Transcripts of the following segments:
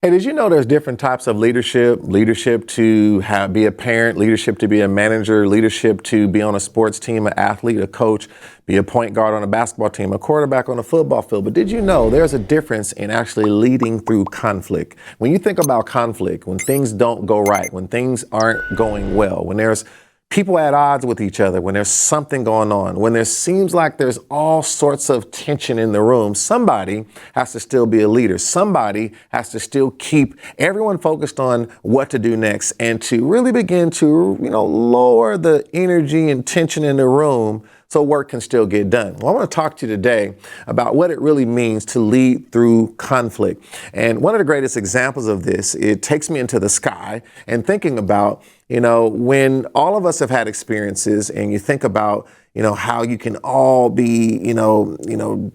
Hey, did you know there's different types of leadership? Leadership to be a parent, leadership to be a manager, leadership to be on a sports team, an athlete, a coach, be a point guard on a basketball team, a quarterback on a football field. But did you know there's a difference in actually leading through conflict? When you think about conflict, when things don't go right, when things aren't going well, when there's people at odds with each other, when there's something going on, when there seems like there's all sorts of tension in the room, somebody has to still be a leader. Somebody has to still keep everyone focused on what to do next and to really begin to, lower the energy and tension in the room so work can still get done. Well, I want to talk to you today about what it really means to lead through conflict. And one of the greatest examples of this, it takes me into the sky and thinking about, when all of us have had experiences and you think about, how you can all be,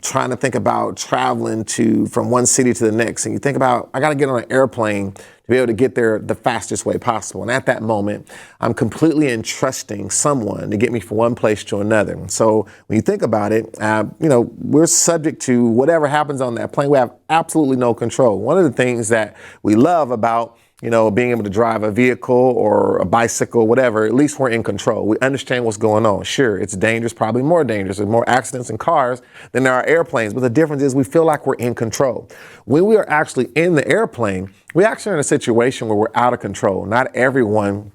trying to think about traveling from one city to the next. And you think about, I got to get on an airplane to be able to get there the fastest way possible. And at that moment, I'm completely entrusting someone to get me from one place to another. And so when you think about it, we're subject to whatever happens on that plane. We have absolutely no control. One of the things that we love about being able to drive a vehicle or a bicycle, whatever, at least we're in control. We understand what's going on. Sure, it's dangerous, probably more dangerous. There's more accidents in cars than there are airplanes. But the difference is we feel like we're in control. When we are actually in the airplane, we actually are in a situation where we're out of control. Not everyone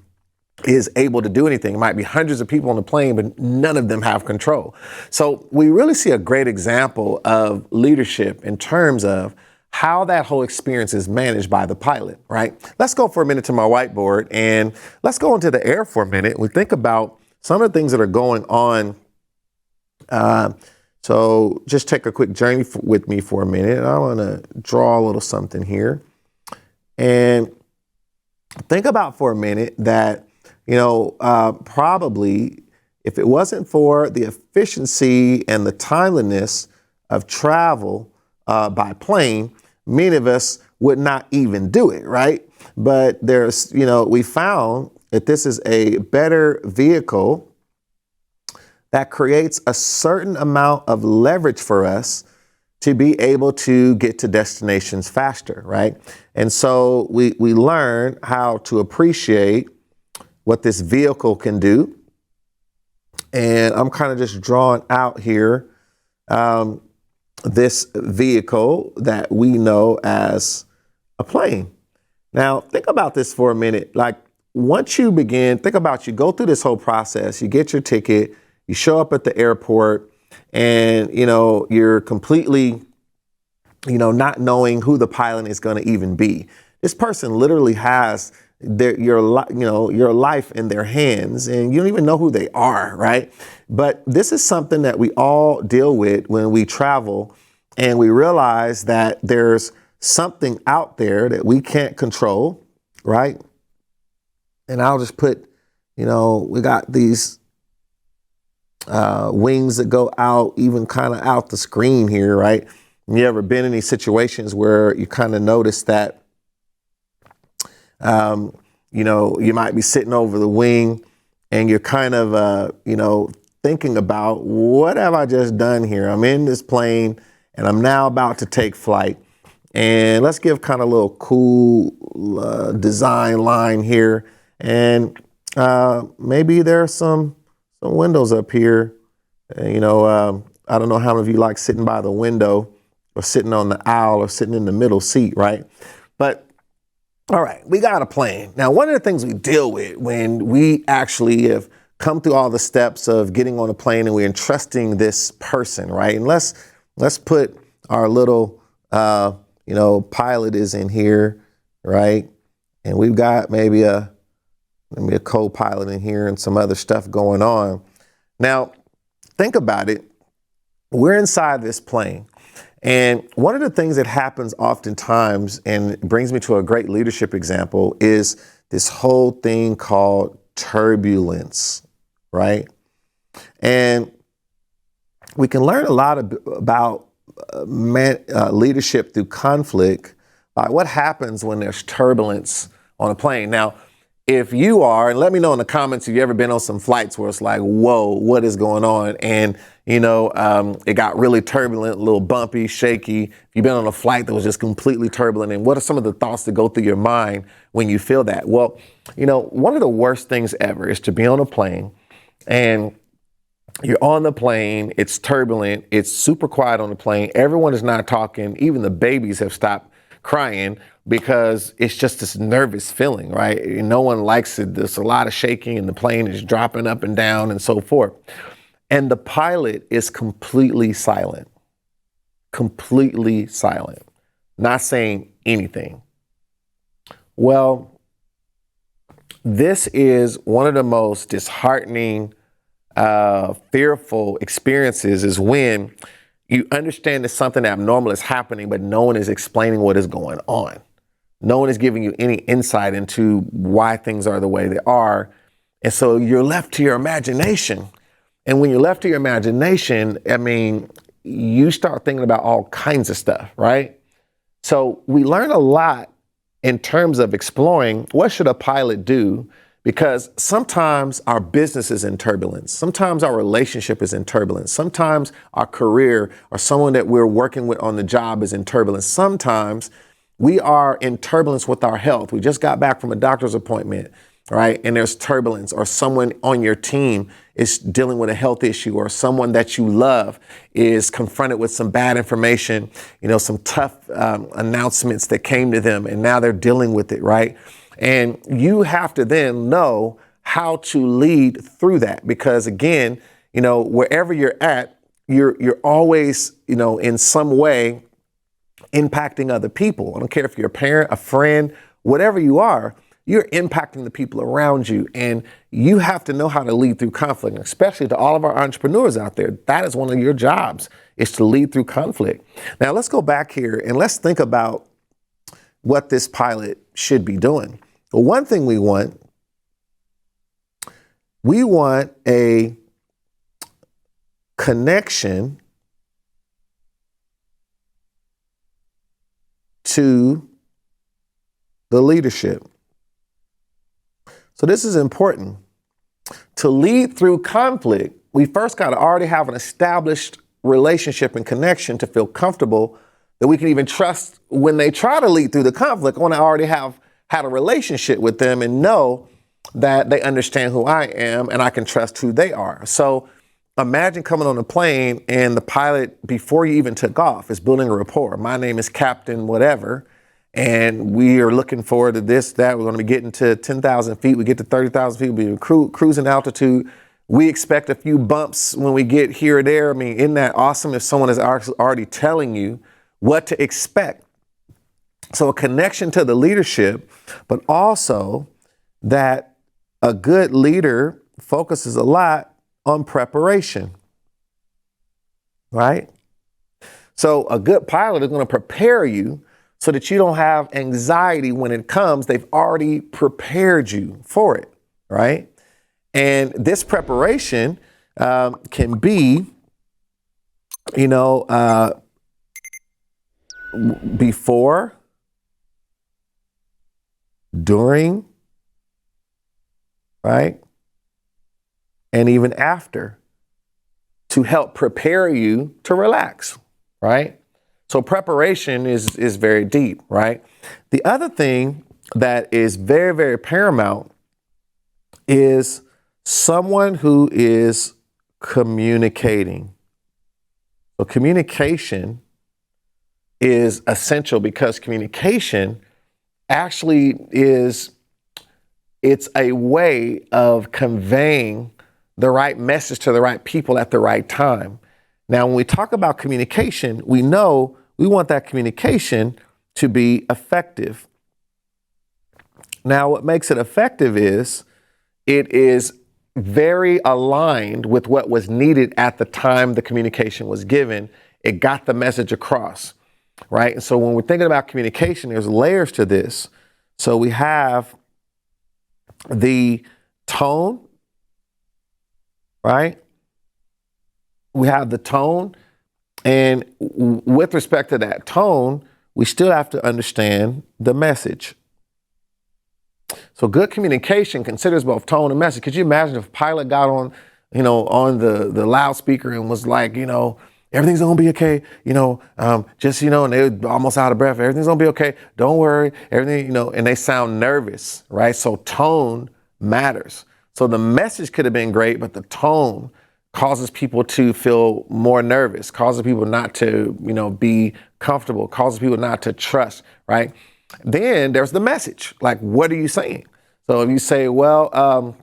is able to do anything. It might be hundreds of people on the plane, but none of them have control. So we really see a great example of leadership in terms of how that whole experience is managed by the pilot, right? Let's go for a minute to my whiteboard and let's go into the air for a minute. We think about some of the things that are going on. So just take a quick journey with me for a minute. I want to draw a little something here and think about for a minute that, probably if it wasn't for the efficiency and the timeliness of travel by plane, many of us would not even do it, right? But we found that this is a better vehicle that creates a certain amount of leverage for us to be able to get to destinations faster, right? And so we learn how to appreciate what this vehicle can do. And I'm kind of just drawing out here this vehicle that we know as a plane. Now, think about this for a minute. Like once you begin, think about you go through this whole process, you get your ticket, you show up at the airport and, you're completely, not knowing who the pilot is going to even be. This person literally has your life in their hands and you don't even know who they are, right? But this is something that we all deal with when we travel and we realize that there's something out there that we can't control, right? And I'll just put, we got these wings that go out, even kind of out the screen here, right? You ever been in these situations where you kind of notice that you might be sitting over the wing and you're kind of, thinking about what have I just done here? I'm in this plane and I'm now about to take flight. And let's give kind of a little cool design line here. And maybe there's some windows up here. I don't know how many of you like sitting by the window or sitting on the aisle or sitting in the middle seat, right? But all right, we got a plane. Now, one of the things we deal with when we actually have come through all the steps of getting on a plane and we're entrusting this person, right? And let's put our little, pilot is in here, right? And we've got maybe a co-pilot in here and some other stuff going on. Now, think about it. We're inside this plane. And one of the things that happens oftentimes, and it brings me to a great leadership example, is this whole thing called turbulence, right? And we can learn a lot about leadership through conflict by what happens when there's turbulence on a plane. Now, If you are, and let me know in the comments if you've ever been on some flights where it's like, whoa, what is going on? And, it got really turbulent, a little bumpy, shaky. If you've been on a flight that was just completely turbulent, and what are some of the thoughts that go through your mind when you feel that? Well, one of the worst things ever is to be on a plane and you're on the plane, it's turbulent, it's super quiet on the plane, everyone is not talking, even the babies have stopped crying because it's just this nervous feeling, right? No one likes it. There's a lot of shaking and the plane is dropping up and down and so forth. And the pilot is completely silent, not saying anything. Well, this is one of the most disheartening, fearful experiences is when you understand that something abnormal is happening, but no one is explaining what is going on. No one is giving you any insight into why things are the way they are. And so you're left to your imagination. And when you're left to your imagination, you start thinking about all kinds of stuff, right? So we learn a lot in terms of exploring what should a pilot do, because sometimes our business is in turbulence. Sometimes our relationship is in turbulence. Sometimes our career or someone that we're working with on the job is in turbulence. Sometimes we are in turbulence with our health. We just got back from a doctor's appointment, right? And there's turbulence, or someone on your team is dealing with a health issue, or someone that you love is confronted with some bad information, some tough announcements that came to them, and now they're dealing with it, right? And you have to then know how to lead through that, because again, wherever you're at, you're always, in some way impacting other people. I don't care if you're a parent, a friend, whatever you are, you're impacting the people around you, and you have to know how to lead through conflict, and especially to all of our entrepreneurs out there. That is one of your jobs, is to lead through conflict. Now let's go back here and let's think about what this pilot should be doing. Well, one thing we want a connection to the leadership. So this is important. To lead through conflict, we first got to already have an established relationship and connection to feel comfortable that we can even trust when they try to lead through the conflict. I want to already have had a relationship with them and know that they understand who I am and I can trust who they are. So imagine coming on a plane and the pilot, before you even took off, is building a rapport. My name is Captain whatever, and we are looking forward to this, that. We're going to be getting to 10,000 feet. We get to 30,000 feet. We'll be cruising altitude. We expect a few bumps when we get here or there. Isn't that awesome if someone is already telling you what to expect? So a connection to the leadership, but also that a good leader focuses a lot on preparation, right? So a good pilot is going to prepare you so that you don't have anxiety when it comes. They've already prepared you for it, right? And this preparation can be, before, during, right? And even after, to help prepare you to relax, right? So preparation is very deep, right? The other thing that is very, very paramount is someone who is communicating. So communication is essential, because communication actually it's a way of conveying the right message to the right people at the right time. Now, when we talk about communication, we know we want that communication to be effective. Now, what makes it effective is it is very aligned with what was needed at the time the communication was given. It got the message across, right? And so when we're thinking about communication, there's layers to this. So we have the tone, right? We have the tone, and with respect to that tone, we still have to understand the message. So good communication considers both tone and message. Could you imagine if a pilot got on, on the loudspeaker and was like, everything's gonna be okay, and they were almost out of breath. Everything's gonna be okay. Don't worry. Everything, and they sound nervous, right? So tone matters. So the message could have been great, but the tone causes people to feel more nervous, causes people not to, be comfortable, causes people not to trust, right? Then there's the message. Like, what are you saying? So if you say, well,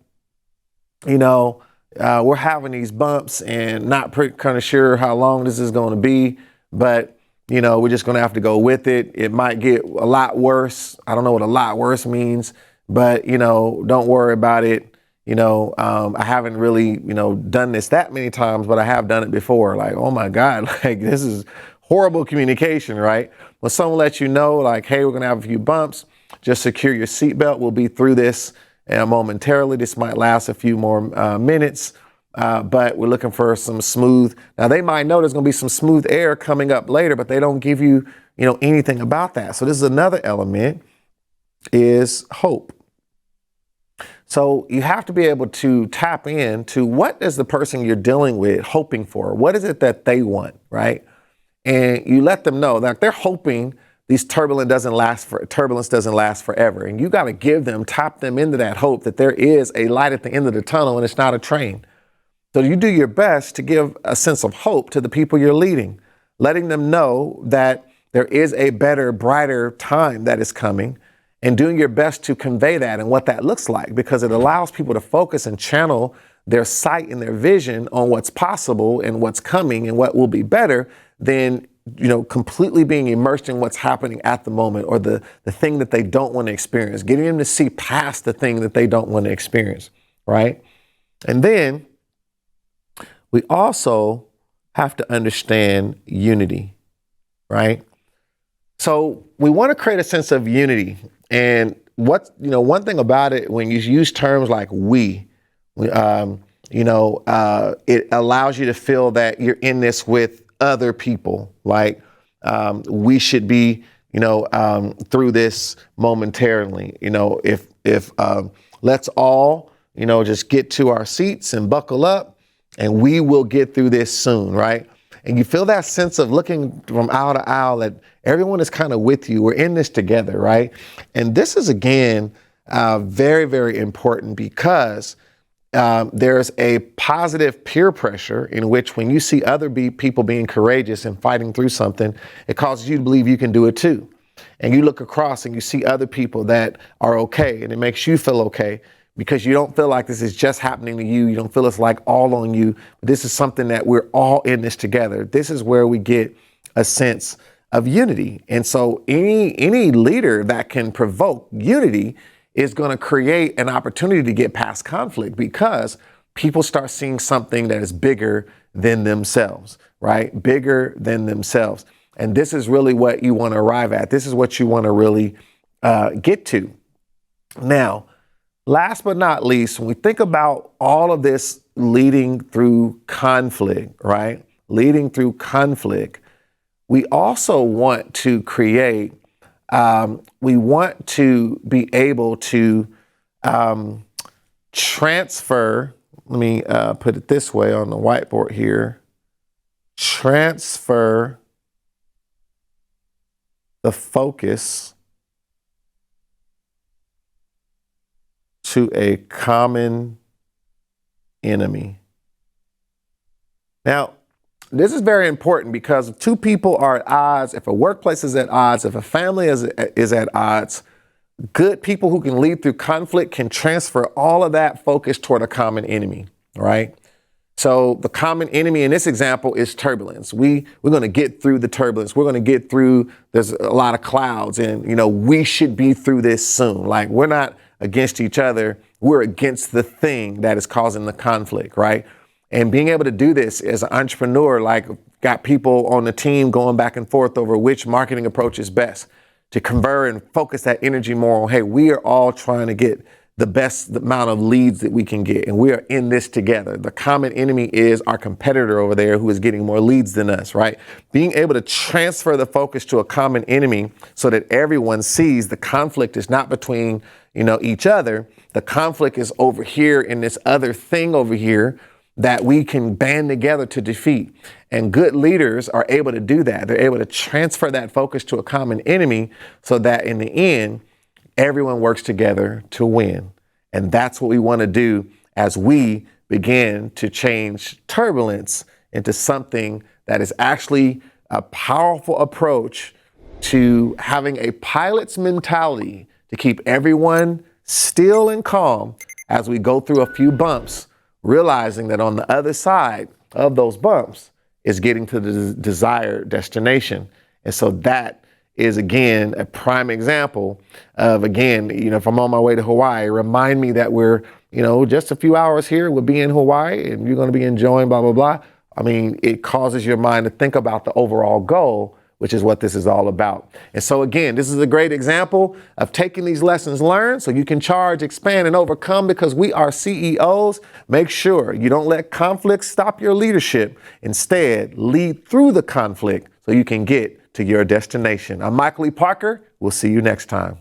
we're having these bumps and not kind of sure how long this is going to be, but, we're just going to have to go with it. It might get a lot worse. I don't know what a lot worse means, but, don't worry about it. I haven't really, done this that many times, but I have done it before. Like, oh my God, like this is horrible communication, right? When someone lets you know, like, hey, we're going to have a few bumps, just secure your seatbelt. We'll be through this momentarily. This might last a few more minutes, but we're looking for some smooth. Now, they might know there's going to be some smooth air coming up later, but they don't give you, anything about that. So this is another element, is hope. So you have to be able to tap into what is the person you're dealing with hoping for? What is it that they want, right? And you let them know that they're hoping these turbulence doesn't last forever. And you got to tap them into that hope that there is a light at the end of the tunnel and it's not a train. So you do your best to give a sense of hope to the people you're leading, letting them know that there is a better, brighter time that is coming, and doing your best to convey that and what that looks like, because it allows people to focus and channel their sight and their vision on what's possible and what's coming and what will be better than, completely being immersed in what's happening at the moment, or the thing that they don't want to experience, getting them to see past the thing that they don't want to experience, right? And then we also have to understand unity, right? So we want to create a sense of unity. And one thing about it, when you use terms like it allows you to feel that you're in this with other people. Like, we should be, through this momentarily. If let's all, just get to our seats and buckle up, and we will get through this soon, right? And you feel that sense of looking from aisle to aisle that everyone is kind of with you. We're in this together, right? And this is, again, very, very important, because there's a positive peer pressure in which, when you see other people being courageous and fighting through something, it causes you to believe you can do it too. And you look across and you see other people that are okay, and it makes you feel okay, because you don't feel like this is just happening to you. You don't feel it's like all on you. This is something that we're all in this together. This is where we get a sense of unity. And so any leader that can provoke unity is going to create an opportunity to get past conflict, because people start seeing something that is bigger than themselves, right? Bigger than themselves. And this is really what you want to arrive at. This is what you want to really get to. Now, last but not least, when we think about all of this leading through conflict, right? Leading through conflict, we also want to create, we want to be able to transfer, let me put it this way on the whiteboard here, transfer the focus to a common enemy. Now, this is very important, because if two people are at odds, if a workplace is at odds, if a family is at odds, good people who can lead through conflict can transfer all of that focus toward a common enemy, right? So the common enemy in this example is turbulence. We're going to get through the turbulence. We're going to get through, there's a lot of clouds, and, we should be through this soon. Like, we're not against each other. We're against the thing that is causing the conflict, right? And being able to do this as an entrepreneur, like, got people on the team going back and forth over which marketing approach is best to convert and focus that energy more on, hey, we are all trying to get the best amount of leads that we can get. And we are in this together. The common enemy is our competitor over there who is getting more leads than us, right? Being able to transfer the focus to a common enemy so that everyone sees the conflict is not between, each other. The conflict is over here in this other thing over here that we can band together to defeat. And good leaders are able to do that. They're able to transfer that focus to a common enemy so that in the end, everyone works together to win. And that's what we want to do as we begin to change turbulence into something that is actually a powerful approach to having a pilot's mentality to keep everyone still and calm as we go through a few bumps, realizing that on the other side of those bumps is getting to the desired destination. And so that is, again, a prime example of, again, if I'm on my way to Hawaii, remind me that we're, just a few hours here, we'll be in Hawaii and you're going to be enjoying blah, blah, blah. I mean, it causes your mind to think about the overall goal, which is what this is all about. And so, again, this is a great example of taking these lessons learned so you can charge, expand, and overcome, because we are CEOs. Make sure you don't let conflict stop your leadership. Instead, lead through the conflict so you can get to your destination. I'm Michael E. Parker. We'll see you next time.